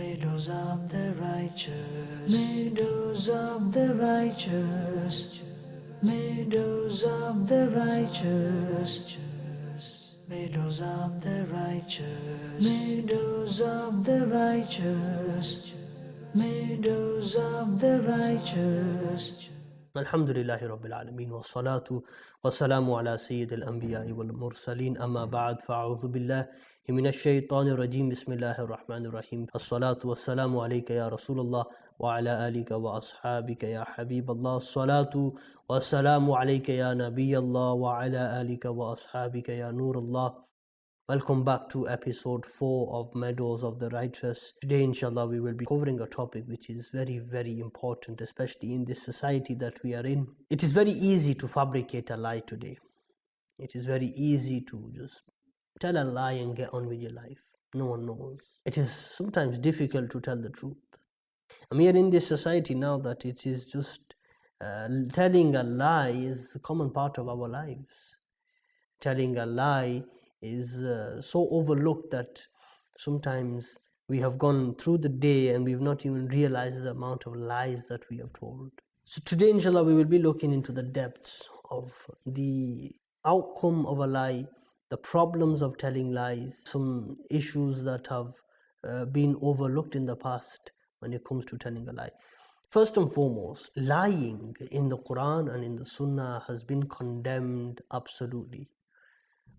Meadows of the righteous, meadows of the righteous, meadows of the righteous, meadows of the righteous, meadows of the righteous, meadows of the righteous. Alhamdulillahi Rabbil Alameen wa salatu wa salamu ala Sayyid al-Anbiya wal Mursaleen amma ba'd fa'udhu billahi minash shaytanir rajim bismillahir rahmanir rahim as-salatu wa salamu alayka ya Rasulullah wa ala alika wa ashabika ya Habiballah as-salatu wa salamu alayka ya Nabiyallah wa ala alika wa ashabika ya Nurullah. Welcome back to episode 4 of Meadows of the Righteous. Today, inshallah, we will be covering a topic which is very, very important, especially in this society that we are in. It is very easy to fabricate a lie today. It is very easy to just tell a lie and get on with your life. No one knows. It is sometimes difficult to tell the truth. And we are in this society now that it is just telling a lie is a common part of our lives. Telling a lie is so overlooked that sometimes we have gone through the day and we've not even realized the amount of lies that we have told. So today, inshallah, we will be looking into the depths of the outcome of a lie, the problems of telling lies, some issues that have been overlooked in the past when it comes to telling a lie. First and foremost, lying in the Quran and in the Sunnah has been condemned absolutely.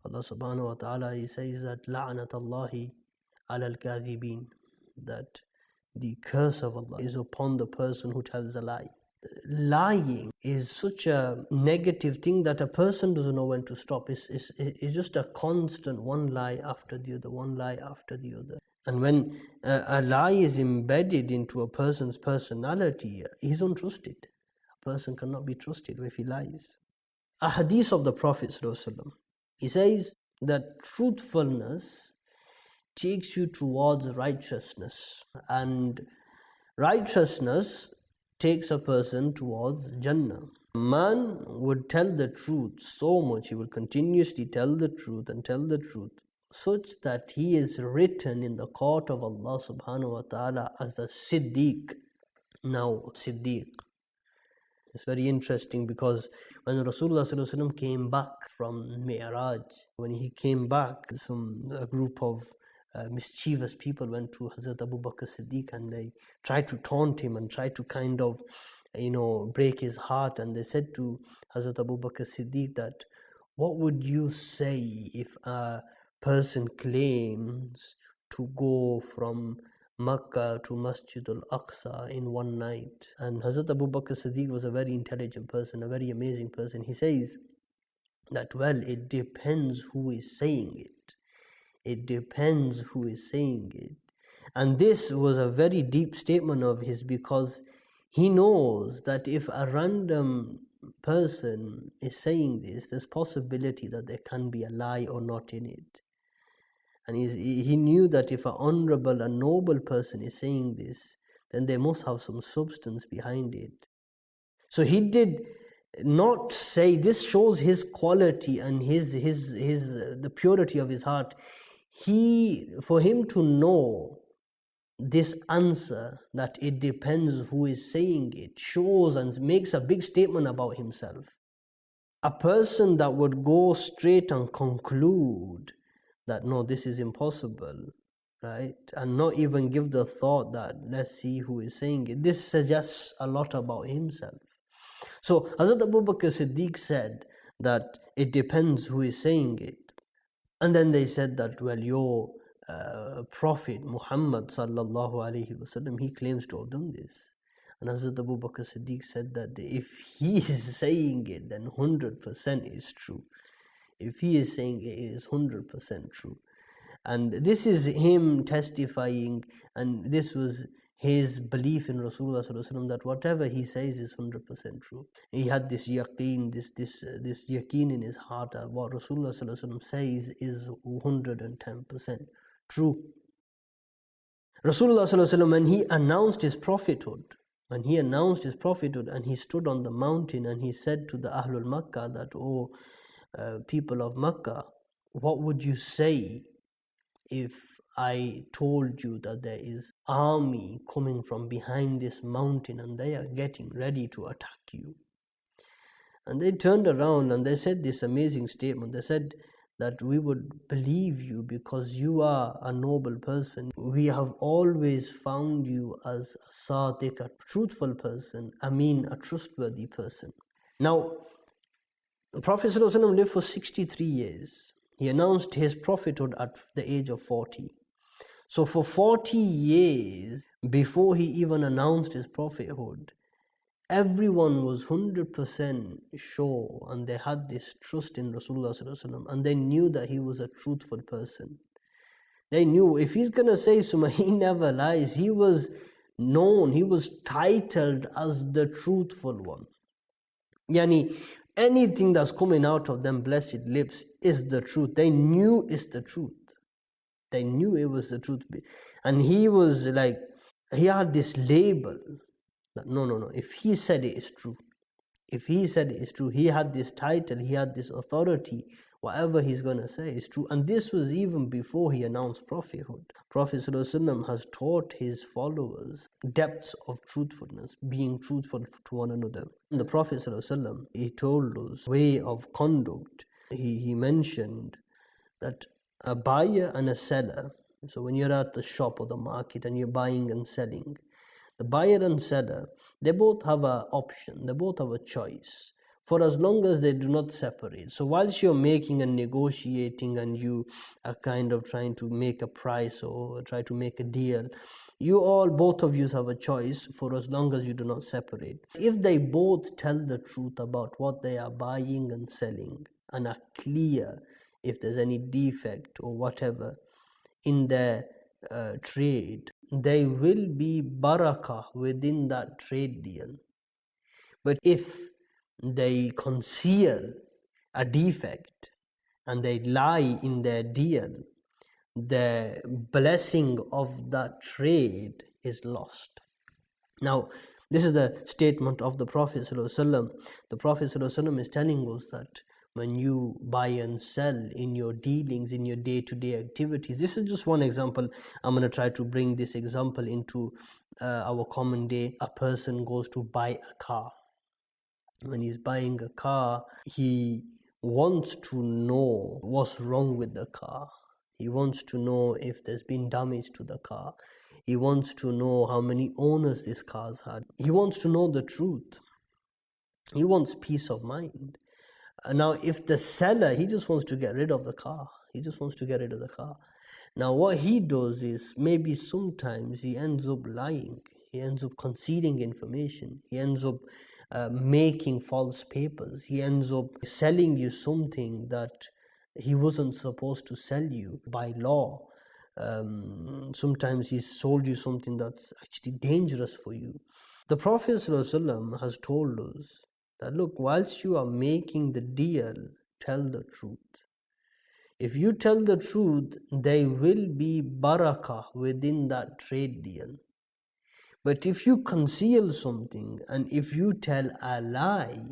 Allah subhanahu wa ta'ala, He says that la'natallahi ala al-kadhibin, that the curse of Allah is upon the person who tells a lie. Lying is such a negative thing that a person doesn't know when to stop. It's just a constant one lie after the other, one lie after the other. And when a lie is embedded into a person's personality, he's untrusted. A person cannot be trusted if he lies. A hadith of the Prophet sallallahu alaihi wasallam, he says that truthfulness takes you towards righteousness, and righteousness takes a person towards Jannah. Man would tell the truth so much, he will continuously tell the truth and tell the truth, such that he is written in the court of Allah subhanahu wa ta'ala as the Siddiq. Now, Siddiq. It's very interesting because when Rasulullah sallallahu alaihi wasallam came back from Mi'raj, when he came back, a group of mischievous people went to Hazrat Abu Bakr Siddiq and they tried to taunt him and tried to kind of, break his heart. And they said to Hazrat Abu Bakr Siddiq that, what would you say if a person claims to go from Makkah to Masjid al-Aqsa in one night? And Hazrat Abu Bakr Siddiq was a very intelligent person, a very amazing person. He says that, well, it depends who is saying it. It depends who is saying it. And this was a very deep statement of his, because he knows that if a random person is saying this, there's possibility that there can be a lie or not in it. And he knew that if an honorable and noble person is saying this, then they must have some substance behind it. So he did not say, this shows his quality and the purity of his heart. For him to know this answer, that it depends who is saying it, shows and makes a big statement about himself. A person that would go straight and conclude that no, this is impossible, right? And not even give the thought that let's see who is saying it. This suggests a lot about himself. So Hazrat Abu Bakr Siddiq said that it depends who is saying it. And then they said that, well, your Prophet Muhammad sallallahu alaihi wasallam, he claims to have done this. And Hazrat Abu Bakr Siddiq said that if he is saying it, then 100% is true. If he is saying it is 100% true. And this is him testifying, and this was his belief in Rasulullah sallallahu alaihi wasallam, that whatever he says is 100% true. He had this yaqeen, this yaqeen in his heart that what Rasulullah sallallahu alaihi wasallam says is 110% true. Rasulullah sallallahu alaihi wasallam, when he announced his prophethood, and he stood on the mountain and he said to the Ahlul Makkah that, oh, people of Makkah, what would you say if I told you that there is army coming from behind this mountain and they are getting ready to attack you. And they turned around and they said this amazing statement. They said that we would believe you because you are a noble person. We have always found you as a sadiq, a truthful person, a trustworthy person. Now, the Prophet ﷺ lived for 63 years. He announced his prophethood at the age of 40. So for 40 years, before he even announced his prophethood, everyone was 100% sure and they had this trust in Rasulullah ﷺ, and they knew that he was a truthful person. They knew if he's going to say something, he never lies. He was known, he was titled as the truthful one. Yani, anything that's coming out of them blessed lips is the truth. They knew it's the truth. They knew it was the truth. And he was like, he had this label. No. If he said it is true. If he said it is true, he had this title, he had this authority. Whatever he's going to say is true. And this was even before he announced prophethood. Prophet ﷺ has taught his followers depths of truthfulness, being truthful to one another. And the Prophet ﷺ, he told us way of conduct. He mentioned that a buyer and a seller, so when you're at the shop or the market and you're buying and selling, the buyer and seller, they both have an option, they both have a choice, for as long as they do not separate. So whilst you're making and negotiating and you are kind of trying to make a price or try to make a deal, both of you have a choice for as long as you do not separate. If they both tell the truth about what they are buying and selling and are clear if there's any defect or whatever in their trade, there will be barakah within that trade deal. But if they conceal a defect and they lie in their deal, the blessing of that trade is lost. Now, this is the statement of the Prophet ﷺ. The Prophet ﷺ is telling us that when you buy and sell in your dealings, in your day-to-day activities, this is just one example. I'm going to try to bring this example into our common day. A person goes to buy a car. When he's buying a car, he wants to know what's wrong with the car. He wants to know if there's been damage to the car. He wants to know how many owners this car's had. He wants to know the truth. He wants peace of mind. Now, if the seller, he just wants to get rid of the car. He just wants to get rid of the car. Now, what he does is maybe sometimes he ends up lying. He ends up concealing information. He ends up making false papers. He ends up selling you something that he wasn't supposed to sell you by law. Sometimes he's sold you something that's actually dangerous for you. The Prophet ﷺ has told us that, look, whilst you are making the deal, tell the truth. If you tell the truth, there will be barakah within that trade deal. But if you conceal something and if you tell a lie,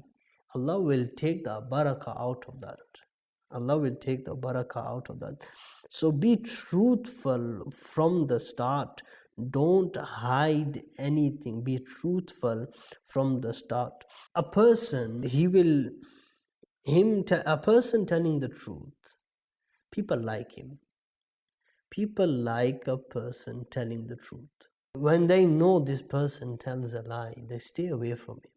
Allah will take the barakah out of that. Allah will take the barakah out of that. So be truthful from the start. Don't hide anything. Be truthful from the start. A person telling the truth, people like him. People like a person telling the truth. When they know this person tells a lie, they stay away from him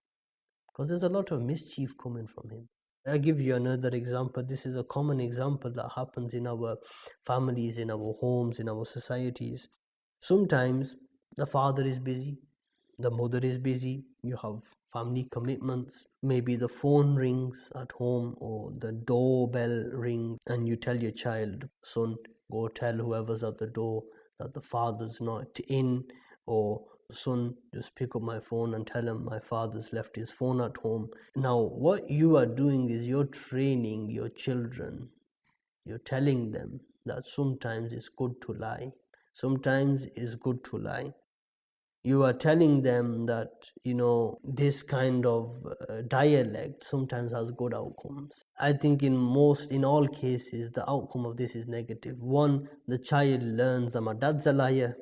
because there's a lot of mischief coming from him. I'll give you another example. This is a common example that happens in our families, in our homes, in our societies. Sometimes the father is busy, the mother is busy, you have family commitments, maybe the phone rings at home or the doorbell rings and you tell your child, son, go tell whoever's at the door that the father's not in, or son, just pick up my phone and tell him my father's left his phone at home. Now, what you are doing is you're training your children. You're telling them that sometimes it's good to lie. Sometimes it's good to lie. You are telling them that, this kind of dialect sometimes has good outcomes. I think in all cases, the outcome of this is negative. One, the child learns that my dad's a liar.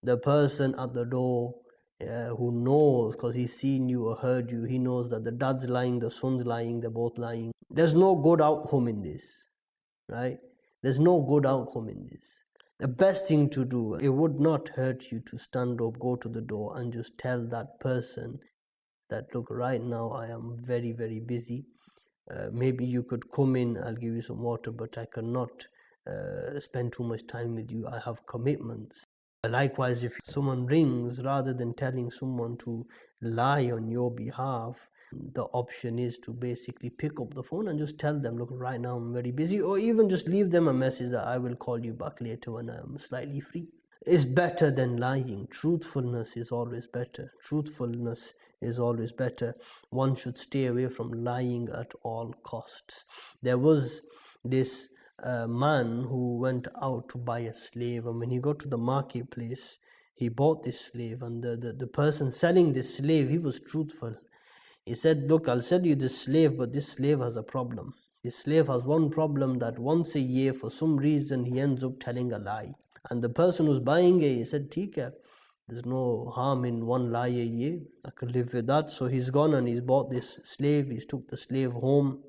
The person at the door who knows, because he's seen you or heard you, he knows that the dad's lying, the son's lying, they're both lying. There's no good outcome in this, right? There's no good outcome in this. The best thing to do, it would not hurt you to stand up, go to the door and just tell that person that, look, right now I am very, very busy. Maybe you could come in, I'll give you some water, but I cannot spend too much time with you. I have commitments. Likewise, if someone rings, rather than telling someone to lie on your behalf, the option is to basically pick up the phone and just tell them, look, right now I'm very busy, or even just leave them a message that I will call you back later when I'm slightly free. It's better than lying. Truthfulness is always better. Truthfulness is always better. One should stay away from lying at all costs. There was this man who went out to buy a slave, and when he got to the marketplace, he bought this slave, and the person selling this slave, he was truthful. He said, look, I'll sell you this slave, but this slave has a problem. This slave has one problem, that once a year, for some reason, he ends up telling a lie. And the person who's buying it, he said, Tika, there's no harm in one lie a year. I could live with that. So he's gone and he's bought this slave. He's took the slave home.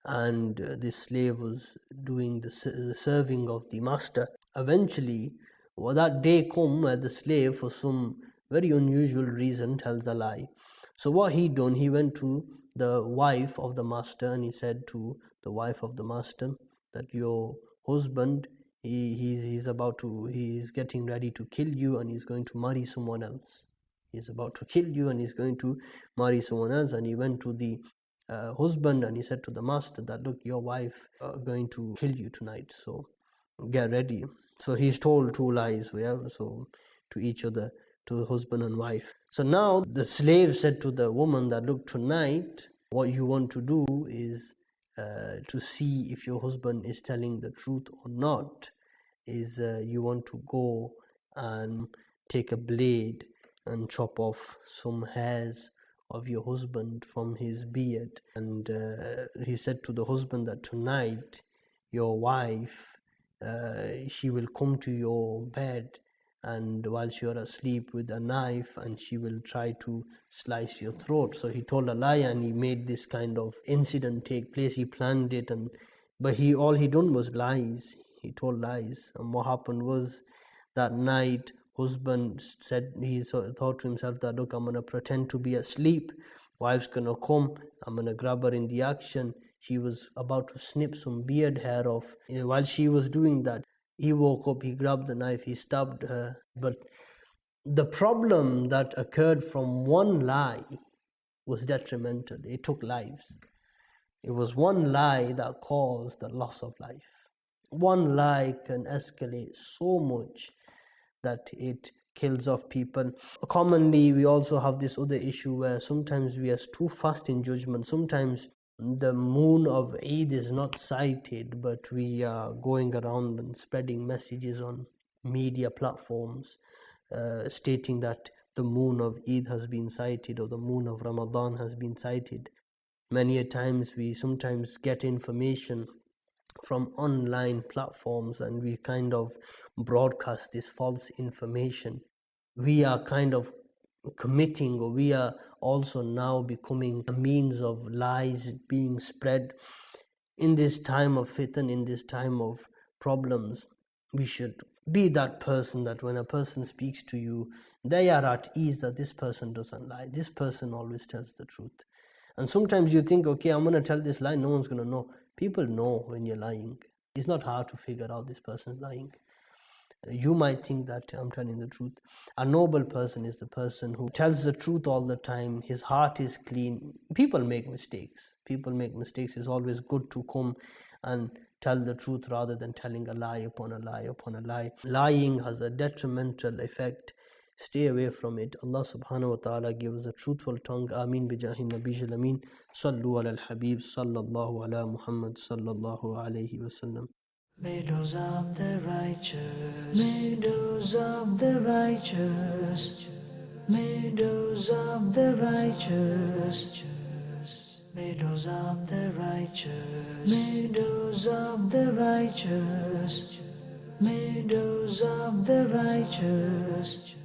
And this slave was doing the serving of the master. Eventually, that day come where the slave, for some very unusual reason, tells a lie. So what he done, he went to the wife of the master and he said to the wife of the master that your husband, he's getting ready to kill you and he's going to marry someone else. He's about to kill you and he's going to marry someone else. And he went to the husband and he said to the master that, look, your wife going to kill you tonight, so get ready. So he's told two lies, so to each other, to husband and wife. So now the slave said to the woman that, look, tonight what you want to do is to see if your husband is telling the truth or not, is you want to go and take a blade and chop off some hairs of your husband from his beard. And he said to the husband that tonight your wife, she will come to your bed, and while you're asleep, with a knife, and she will try to slice your throat. So he told a lie and he made this kind of incident take place. He planned it, but all he done was lies. He told lies. And what happened was, that night, husband said, he thought to himself that, look, I'm going to pretend to be asleep. Wife's going to come. I'm going to grab her in the action. She was about to snip some beard hair off. While she was doing that, he woke up, he grabbed the knife, he stabbed her. But the problem that occurred from one lie was detrimental. It took lives. It was one lie that caused the loss of life. One lie can escalate so much that it kills off people. Commonly, we also have this other issue where sometimes we are too fast in judgment. Sometimes the moon of Eid is not sighted, but we are going around and spreading messages on media platforms stating that the moon of Eid has been sighted or the moon of Ramadan has been sighted. Many a times we sometimes get information from online platforms and we kind of broadcast this false information. We are kind of committing, or we are also now becoming a means of lies being spread. In this time of fitan, in this time of problems, we should be that person that when a person speaks to you, they are at ease that this person doesn't lie, this person always tells the truth. And sometimes you think, okay, I'm going to tell this lie, no one's going to know. People know when you're lying. It's not hard to figure out this person's lying. You might think that I'm telling the truth. A noble person is the person who tells the truth all the time. His heart is clean. People make mistakes. It's always good to come and tell the truth rather than telling a lie upon a lie upon a lie. Lying has a detrimental effect. Stay away from it. Allah subhanahu wa ta'ala gives us a truthful tongue. Ameen bijahi nabiyil ameen. Sallu ala al-habib sallallahu ala Muhammad sallallahu alayhi wa sallam. Meadows of the righteous, meadows of the righteous, meadows of the righteous, meadows of the righteous, meadows of the righteous, Meadows of the righteous.